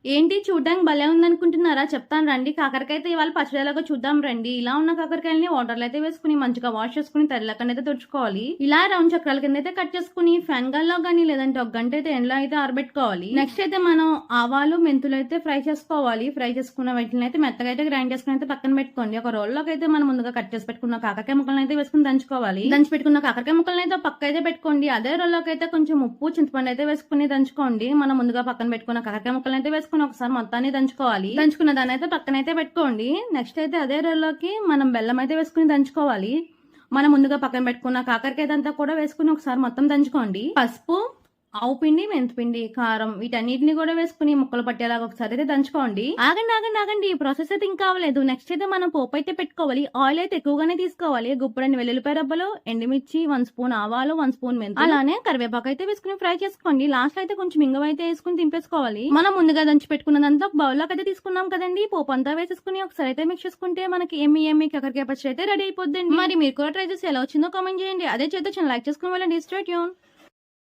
ఏంటి చూడ్డానికి భలే ఉందనుకుంటున్నారా? చెప్తాను రండి. కాకరకాయ అయితే ఇవాళ పచ్చడి ఎలాగో చూద్దాం రండి. ఇలా ఉన్న కాకరకాయలని వాటర్‌లో అయితే వేసుకొని మంచిగా వాష్ చేసుకొని తడిలెక్కనైతే తుడుచుకోవాలి. ఇలా రౌండ్ చక్రాల కింద అయితే కట్ చేసుకొని ఫ్యాన్ గాల్లో గానీ లేదంటే ఒక గంట అయితే ఎండలో అయితే ఆరబెట్టుకోవాలి. నెక్స్ట్ అయితే మనం ఆవాలు, మెంతులు అయితే ఫ్రై చేసుకోవాలి. ఫ్రై చేసుకున్న వాటిని అయితే మెత్తగా అయితే గ్రైండ్ చేసుకుని అయితే పక్కన పెట్టుకోండి. ఒక రోల్లోకి అయితే మనం ముందుగా కట్ చేసి పెట్టుకున్న కాకరకాయ ముక్కలను అయితే వేసుకుని దంచుకోవాలి. దంచి పెట్టుకున్న కాకరకాయ ముక్కలను అయితే పక్క అయితే పెట్టుకోండి. అదే రోల్లోకి అయితే కొంచెం ఉప్పు, చింతపండు అయితే వేసుకుని దంచుకోండి. మనం ముందుగా పక్కన పెట్టుకున్న కాకరకాయ ముక్కలను అయితే వేసుకుని ఒకసారి మొత్తాన్ని దంచుకోవాలి. దంచుకున్న దాన్ని అయితే పక్కనైతే పెట్టుకోండి. నెక్స్ట్ అయితే అదే రోల్లోకి మనం బెల్లం అయితే వేసుకుని దంచుకోవాలి. మనం ముందుగా పక్కన పెట్టుకున్న కాకరకాయ అంతా కూడా వేసుకుని ఒకసారి మొత్తం దంచుకోండి. పసుపు, ఆవు పిండి, మెంతిపిండి, కారం వీటన్నిటిని కూడా వేసుకుని ముక్కలు పట్టేలాగా ఒకసారి అయితే దంచుకోండి. ఆగండి, ఈ ప్రాసెస్ అయితే ఇంకా అవ్వలేదు. నెక్స్ట్ అయితే మనం పోపు అయితే పెట్టుకోవాలి. ఆయిల్ అయితే ఎక్కువగానే తీసుకోవాలి. గుప్పడని వెల్లుల్లిపాయ రబ్బలు, ఎండుమిర్చి, 1 స్పూన్ ఆవాలు, 1 స్పూన్ మెంతులు, అలానే కరివేపాకు అయితే వేసుకుని ఫ్రై చేసుకోండి. లాస్ట్ అయితే కొంచెం ఇంగువ అయితే వేసుకుని తింపేసుకోవాలి. మనం ముందుగా దంచి పెట్టుకున్నదంతా ఒక బౌల్ లోకి అయితే తీసుకున్నాం కదండి. పోపు అంతా వేసేసుకుని ఒకసారి అయితే మిక్స్ చేసుకుంటే మనకి ఎమ్మి కాకరకాయ పచ్చడి అయితే రెడీ అయిపోద్దండి. మరి మీరు కూడా ట్రై చేసి ఎలా వచ్చిందో కామెంట్ చేయండి. అదే చేత లైక్ చేసుకుని వెళ్ళండి. Stay tune.